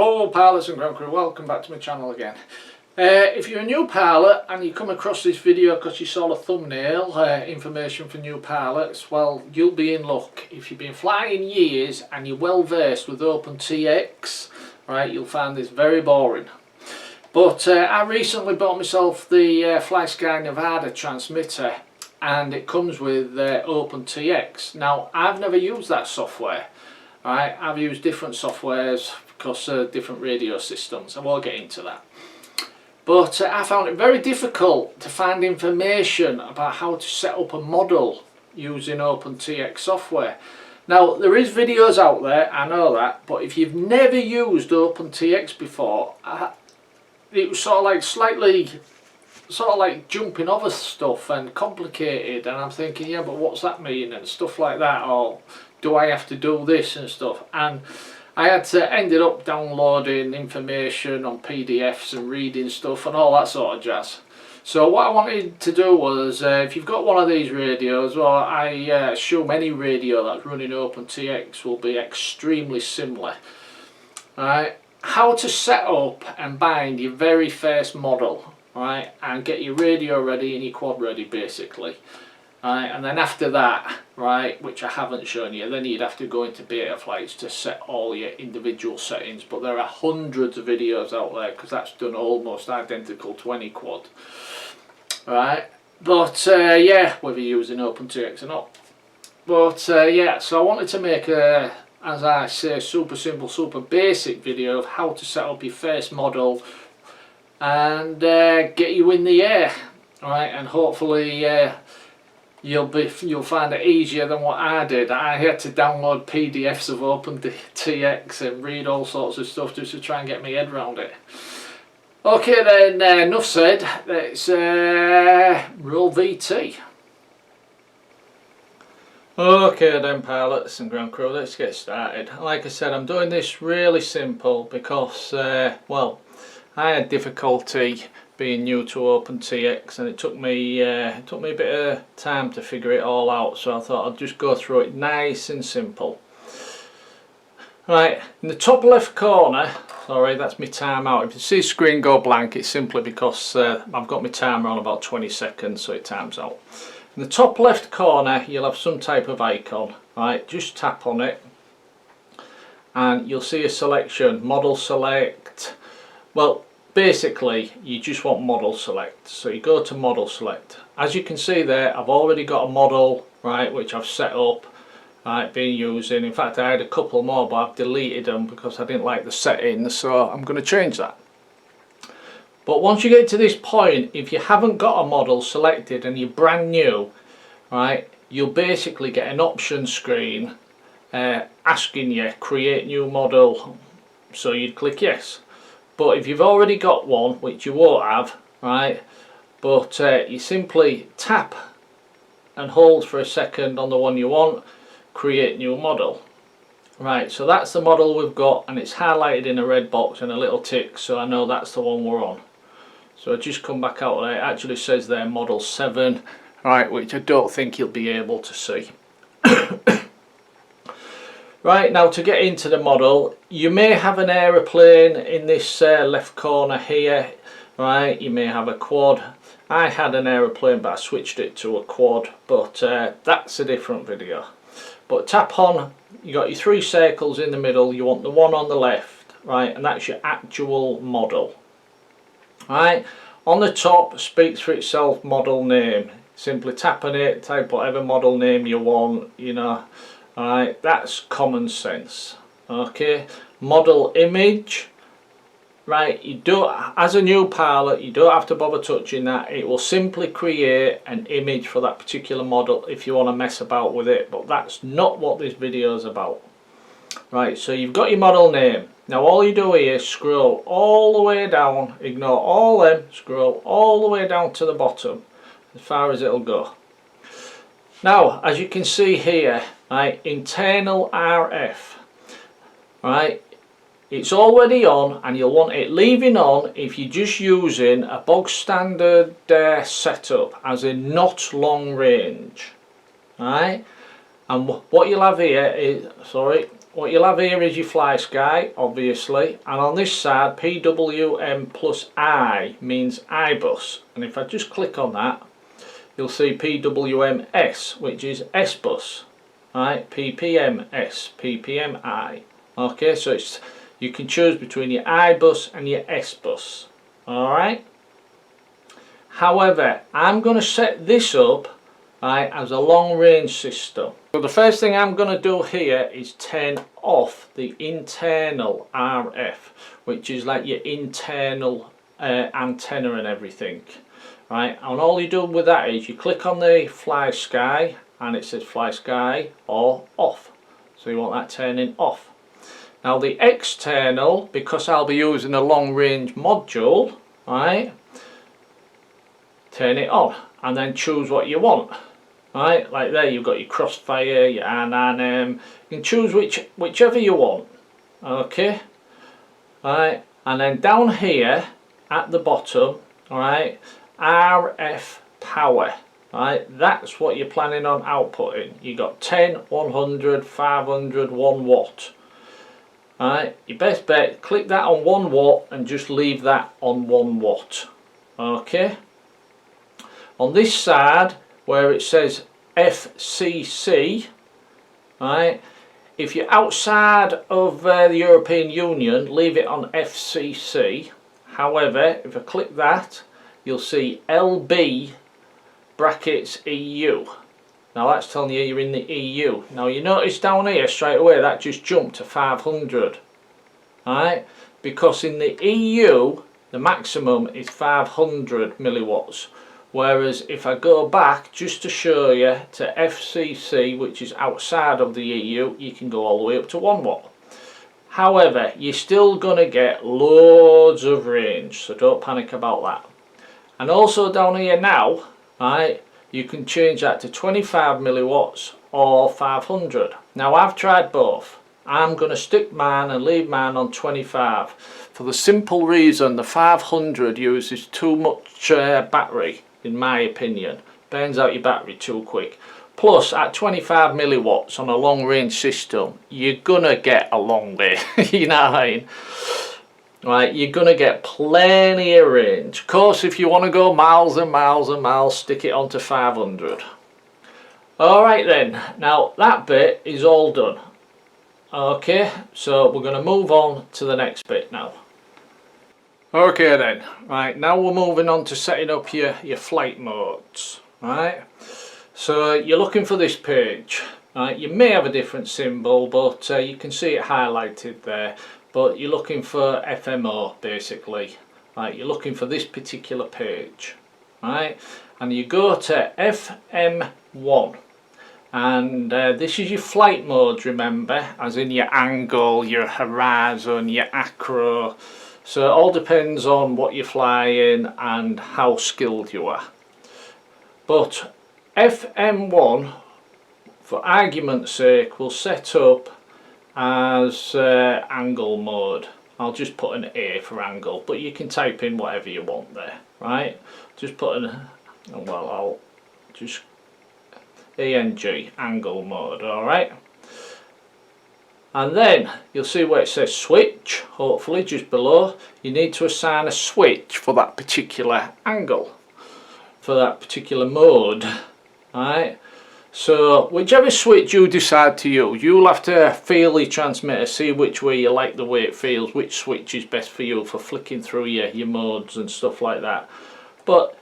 Hello pilots and ground crew, welcome back to my channel again. If you're a new pilot and you come across this video because you saw the thumbnail, information for new pilots, well, you'll be in luck. If you've been flying years and you're well versed with OpenTX, right, you'll find this very boring. But I recently bought myself the Flysky Nirvana transmitter, and it comes with OpenTX. Now, I've never used that software. Right, I've used different softwares because different radio systems. I won't get into that. But I found it very difficult to find information about how to set up a model using OpenTX software. Now, there is videos out there, I know that, but if you've never used OpenTX before, it was sort of like jumping over stuff and complicated, and I'm thinking, yeah, but what's that mean and stuff like that, or do I have to do this and stuff? And I had to ended up downloading information on PDFs and reading stuff and all that sort of jazz. So what I wanted to do was, if you've got one of these radios, well, I assume any radio that's running OpenTX will be extremely similar. Right, how to set up and bind your very first model, right, and get your radio ready and your quad ready basically. Right, and then after that, right, which I haven't shown you, then you'd have to go into Betaflights to set all your individual settings, but there are hundreds of videos out there because that's done almost identical to any quad. Right, but yeah, whether you're using OpenTX or not. But yeah, so I wanted to make a, as I say, super simple, super basic video of how to set up your first model and get you in the air, right, and hopefully you'll find it easier than what I did. I had to download PDFs of OpenTX and read all sorts of stuff just to try and get my head around it. Okay then, enough said, let's roll VT. Okay then pilots and ground crew, let's get started. Like I said, I'm doing this really simple because, well, I had difficulty being new to OpenTX, and it took me a bit of time to figure it all out, so I thought I'd just go through it nice and simple. Right, in the top left corner, sorry, that's my timeout. If you see the screen go blank, it's simply because I've got my timer on about 20 seconds, so it times out. In the top left corner, you'll have some type of icon. Right, just tap on it, and you'll see a selection, model select. Well, basically you just want model select, so you go to model select. As you can see there, I've already got a model, right, which I've set up, right, been using. In fact, I had a couple more, but I've deleted them because I didn't like the settings, so I'm going to change that. But once you get to this point, if you haven't got a model selected and you're brand new, right, you'll basically get an option screen asking you create new model, so you'd click yes. But if you've already got one, which you won't have, right, but you simply tap and hold for a second on the one you want, create new model. Right, so that's the model we've got, and it's highlighted in a red box and a little tick, so I know that's the one we're on. So I just come back out there, it actually says there model 7, right, which I don't think you'll be able to see. Right, now to get into the model, you may have an aeroplane in this left corner here, right, you may have a quad. I had an aeroplane but I switched it to a quad, but that's a different video. But tap on, you got your 3 circles in the middle, you want the one on the left, right, and that's your actual model. Right, on the top, speaks for itself, model name. Simply tap on it, type whatever model name you want, you know. Alright, that's common sense. Okay, model image, right, you don't, as a new pilot, you don't have to bother touching that. It will simply create an image for that particular model if you want to mess about with it, but that's not what this video is about. Right, so you've got your model name. Now all you do here is scroll all the way down, ignore all them, scroll all the way down to the bottom as far as it'll go. Now, as you can see here, right, internal RF, right, it's already on, and you'll want it leaving on if you're just using a bog standard setup, as in not long range, right. And what you'll have here is, sorry, what you'll have here is your Flysky, obviously, and on this side PWM plus I means iBus, and if I just click on that, you'll see PWMS, which is S-bus, right? PPMS, PPMI. Okay, so it's, you can choose between your iBus and your S-bus. Alright? However, I'm going to set this up, right, as a long range system. So the first thing I'm going to do here is turn off the internal RF, which is like your internal antenna and everything. Right, and all you do with that is you click on the Flysky and it says Flysky or off. So you want that turning off. Now the external, because I'll be using a long range module, right, turn it on and then choose what you want. Right, like there you've got your crossfire, your RNM, you can choose whichever you want. Okay, right, and then down here at the bottom, alright, RF power, right, that's what you're planning on outputting. You got 10, 100, 500, 1 watt. Right, your best bet, click that on 1 watt and just leave that on 1 watt. Okay, on this side where it says FCC, right, if you're outside of the European Union, leave it on FCC. However, if I click that, you'll see LB brackets EU. Now that's telling you you're in the EU. Now you notice down here straight away that just jumped to 500. Right? Because in the EU the maximum is 500 milliwatts. Whereas if I go back just to show you to FCC, which is outside of the EU, you can go all the way up to 1 watt. However, you're still going to get loads of range, so don't panic about that. And also down here now, right, you can change that to 25 milliwatts or 500. Now I've tried both. I'm going to stick mine and leave mine on 25 for the simple reason the 500 uses too much battery, in my opinion. Burns out your battery too quick. Plus at 25 milliwatts on a long range system, you're gonna get a long way. You know what I mean? Right, you're gonna get plenty of range. Of course, if you want to go miles and miles and miles, stick it onto 500. Alright then, now that bit is all done. Okay, so we're going to move on to the next bit now. Okay then, right, now we're moving on to setting up your flight modes. Right, so you're looking for this page. Right, you may have a different symbol, but you can see it highlighted there. But you're looking for FMO basically. Right, you're looking for this particular page. Right, and you go to FM1. And this is your flight modes, remember, as in your angle, your horizon, your acro. So it all depends on what you're flying and how skilled you are. But FM1, for argument's sake, will set up as angle mode. I'll just put an A for angle, but you can type in whatever you want there, right? Just put an, well, I'll just ANG, angle mode, alright? And then you'll see where it says switch, hopefully just below. You need to assign a switch for that particular angle, for that particular mode, alright? So whichever switch you decide to use, you'll have to feel your transmitter, see which way you like the way it feels, which switch is best for you for flicking through your modes and stuff like that. But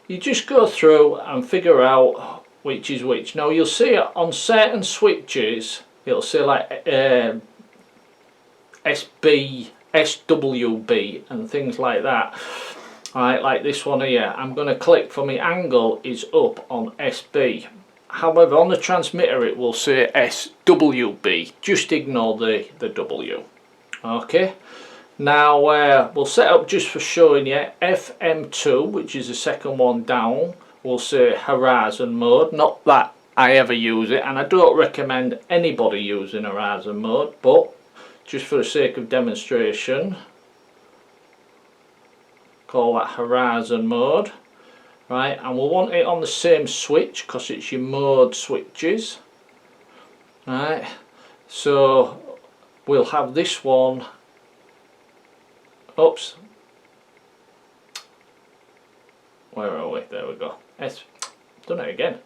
you just go through and figure out which is which. Now you'll see on certain switches it'll say like SB, SWB and things like that. Alright, like this one here, I'm going to click for my angle is up on SB. However, on the transmitter it will say SWB. Just ignore the W. Okay. Now we'll set up just for showing you FM2, which is the second one down. We'll say horizon mode. Not that I ever use it, and I don't recommend anybody using horizon mode, but just for the sake of demonstration, call that horizon mode. Right, and we'll want it on the same switch because it's your mode switches. Right, So we'll have this one, oops, where are we, there we go, done it again.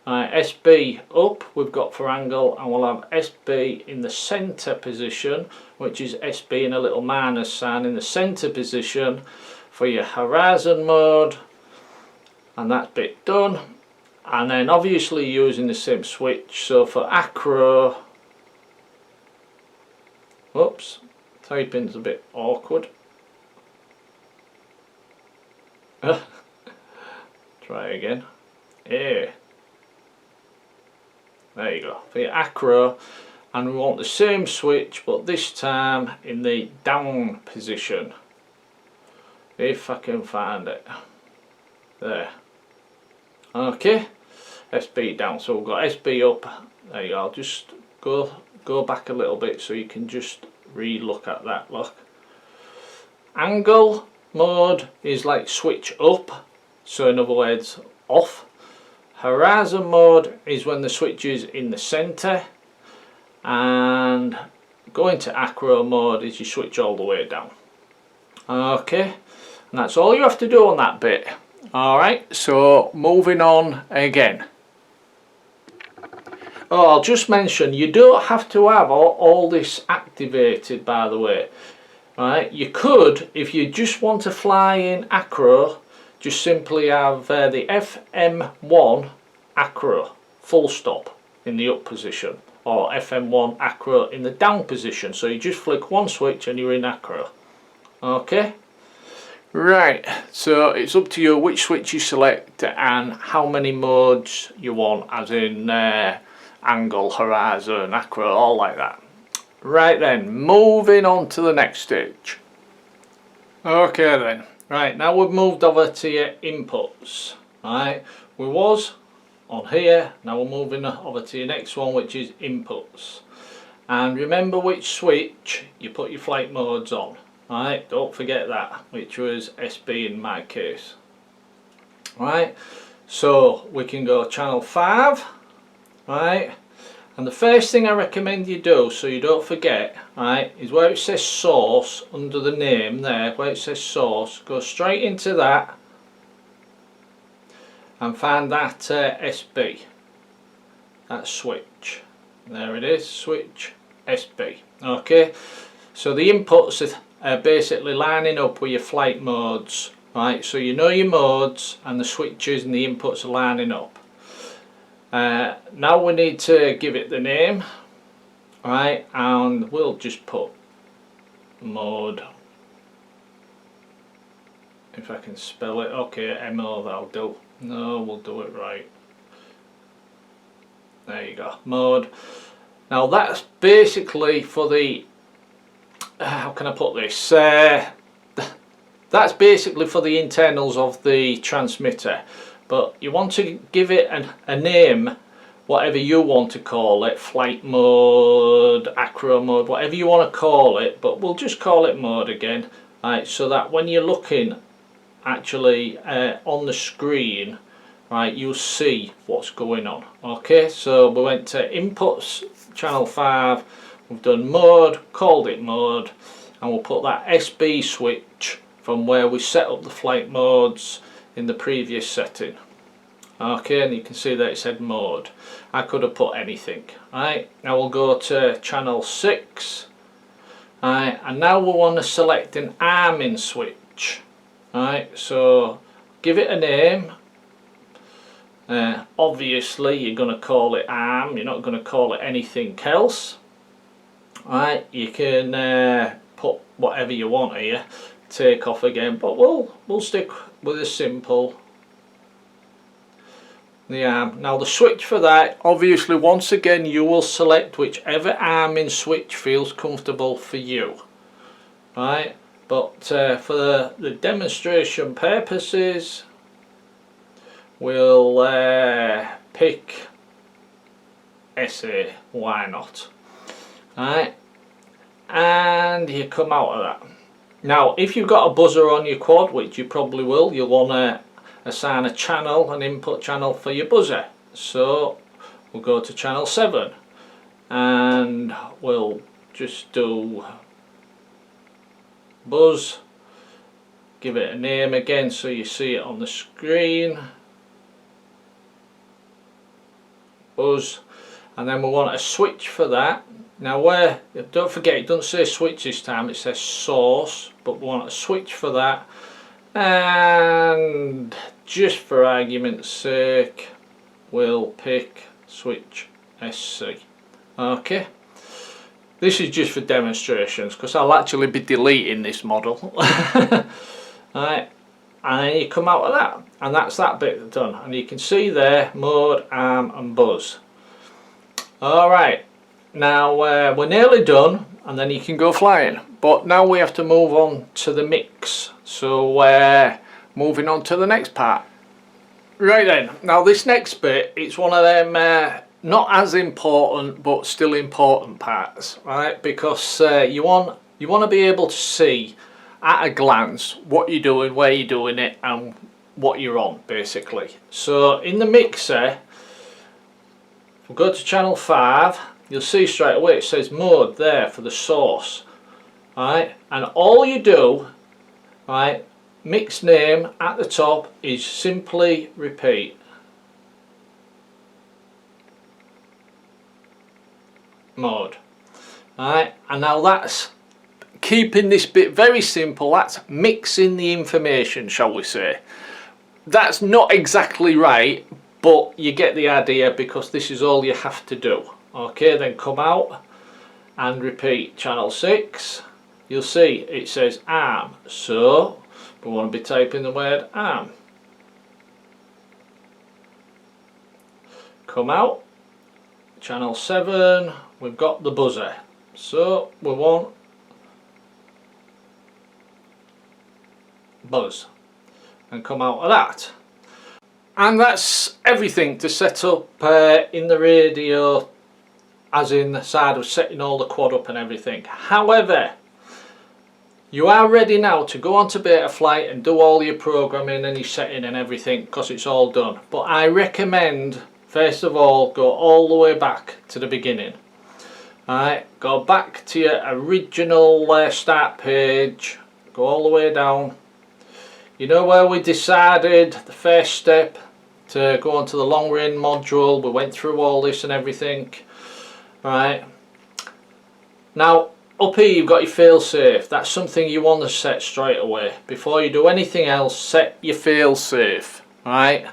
SB up we've got for angle, and we'll have SB in the center position, which is SB in a little minus sign in the center position for your horizon mode, and that bit done. And then obviously using the same switch, so for acro, whoops, typing's a bit awkward. Try again. Yeah. There you go, for your acro, and we want the same switch but this time in the down position, if I can find it. There. Okay, SB down, so we've got SB up. There you go, I'll just go back a little bit so you can just re-look at that. Look, angle mode is like switch up, so in other words off. Horizon mode is when the switch is in the center, and going to acro mode is you switch all the way down. Okay, and that's all you have to do on that bit. Alright, so moving on again. Oh, I'll just mention, you don't have to have all this activated, by the way. Right, you could, if you just want to fly in acro, just simply have the FM1 acro full stop in the up position, or FM1 acro in the down position, so you just flick one switch and you're in acro. Okay, right, so it's up to you which switch you select and how many modes you want, as in angle, horizon, acro, all like that. Right then, moving on to the next stage. Okay then. Right, now we've moved over to your inputs. Right, we was on here, now we're moving over to your next one, which is inputs. And remember which switch you put your flight modes on. Right, don't forget that, which was SB in my case. Right, so we can go channel 5. Right, and the first thing I recommend you do, so you don't forget, right, is where it says source, under the name there, where it says source, go straight into that and find that SB, that switch. There it is, switch SB. Okay, so the inputs are basically lining up with your flight modes, right, so you know your modes and the switches and the inputs are lining up. Now we need to give it the name, right, and we'll just put mode, if I can spell it. Okay, MO, that'll do. No, we'll do it right. There you go, mode. Now that's basically for the, how can I put this, that's basically for the internals of the transmitter. But you want to give it a name, whatever you want to call it, flight mode, acro mode, whatever you want to call it, but we'll just call it mode again, right, so that when you're looking actually on the screen, right, you'll see what's going on. Okay, so we went to inputs, channel 5, we've done mode, called it mode, and we'll put that SB switch from where we set up the flight modes in the previous setting. Okay, and you can see that it said mode. I could have put anything. Right, now we'll go to channel 6. Right, and now we want to select an arming switch. Right, so give it a name. Obviously you're going to call it arm, you're not going to call it anything else. Right, you can put whatever you want here, take off again, but we'll stick with a simple, the arm. Now the switch for that, obviously once again you will select whichever arming switch feels comfortable for you, right, but for the demonstration purposes we'll pick SA, why not, right, and you come out of that. Now if you've got a buzzer on your quad, which you probably will, you'll want to assign a channel, an input channel for your buzzer. So we'll go to channel 7 and we'll just do buzz. Give it a name again so you see it on the screen. Buzz. And then we want a switch for that. Now don't forget, it doesn't say switch this time, it says source, but we want a switch for that. And just for argument's sake, we'll pick switch SC. Okay, this is just for demonstrations because I'll actually be deleting this model. Right, and then you come out of that, and that's that bit done. And you can see there mode, arm and buzz. Alright, now we're nearly done, and then you can go flying. But now we have to move on to the mix. So we're moving on to the next part. Right then, now this next bit, it's one of them not as important but still important parts, right? Because you want to be able to see at a glance what you're doing, where you're doing it, and what you're on, basically. So in the mixer, if we go to channel 5, you'll see straight away it says mode there for the source, right? And all you do, right, mix name at the top is simply repeat. Mode. Right, and now that's keeping this bit very simple. That's mixing the information, shall we say. That's not exactly right, but you get the idea because this is all you have to do. Okay, then come out and repeat channel 6. You'll see it says arm, so we want to be typing the word arm. Come out, channel 7, we've got the buzzer, so we want buzz, and come out of that. And that's everything to set up in the radio, as in the side of setting all the quad up and everything. However, you are ready now to go on to Betaflight and do all your programming and your setting and everything, because it's all done. But I recommend, first of all, go all the way back to the beginning. Alright, go back to your original start page, go all the way down. You know where we decided the first step to go on to the long range module, we went through all this and everything. Right, now up here you've got your failsafe. That's something you want to set straight away. Before you do anything else, set your failsafe. Right,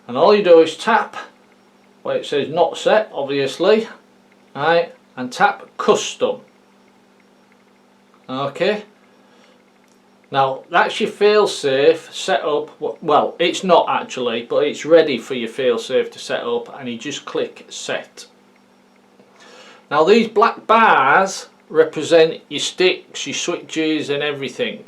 and all you do is tap where it says not set, obviously. Right, and tap custom. Okay, now that's your failsafe set up. Well, it's not actually, but it's ready for your failsafe to set up, and you just click set. Now these black bars represent your sticks, your switches and everything.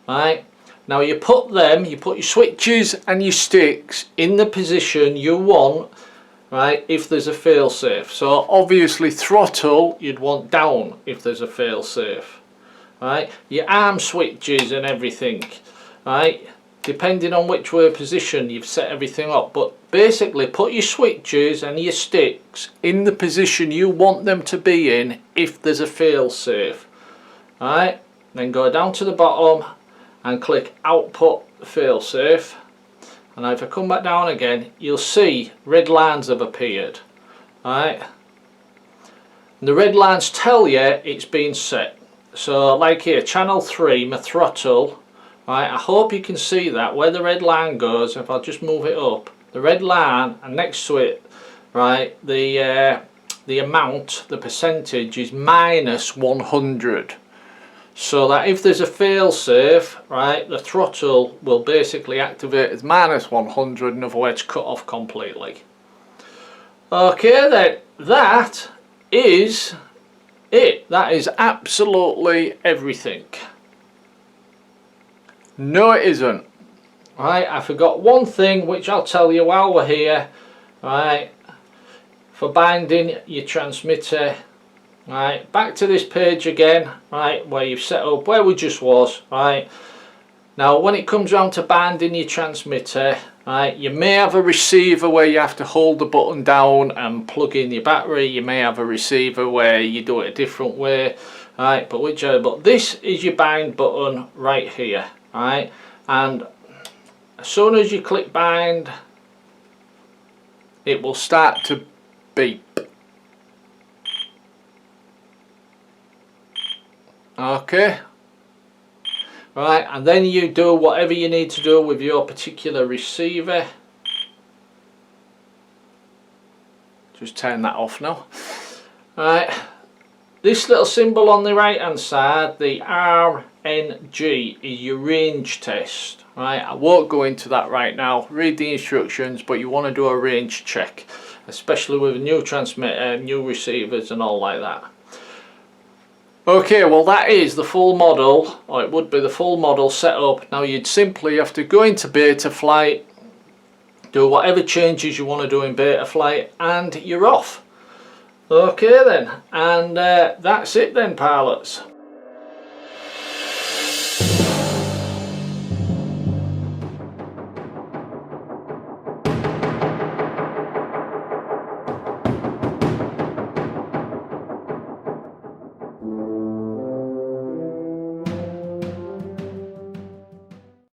Right, now you put your switches and your sticks in the position you want, right, if there's a failsafe. So obviously throttle you'd want down if there's a failsafe. Right, your arm switches and everything, right, depending on which way position you've set everything up. But basically put your switches and your sticks in the position you want them to be in if there's a failsafe. Right, then go down to the bottom and click output failsafe, and if I come back down again you'll see red lines have appeared. Right, and the red lines tell you it's been set. So like here, channel 3, my throttle, right, I hope you can see that where the red line goes. If I'll just move it up, the red line, and next to it, right, the amount, the percentage is minus 100. So that if there's a failsafe, right, the throttle will basically activate as minus 100, in other words cut off completely. Okay then, that is it. That is absolutely everything. No it isn't. Right, I forgot one thing which I'll tell you while we're here. Right, for binding your transmitter. Right, back to this page again, right, where you've set up where we just was. Right, now when it comes round to binding your transmitter, Right, you may have a receiver where you have to hold the button down and plug in your battery. You may have a receiver where you do it a different way. Right, but this is your bind button right here. Right, and as soon as you click bind, it will start to beep. Okay. Right, and then you do whatever you need to do with your particular receiver. Just turn that off now. Right, this little symbol on the right hand side, the RNG, is your range test. Right, I won't go into that right now. Read the instructions, but you want to do a range check, especially with a new transmitter, new receivers and all like that. Okay, well that is the full model, or it would be the full model set up. Now you'd simply have to go into Betaflight, do whatever changes you want to do in Betaflight, and you're off. Okay then, and that's it then, pilots.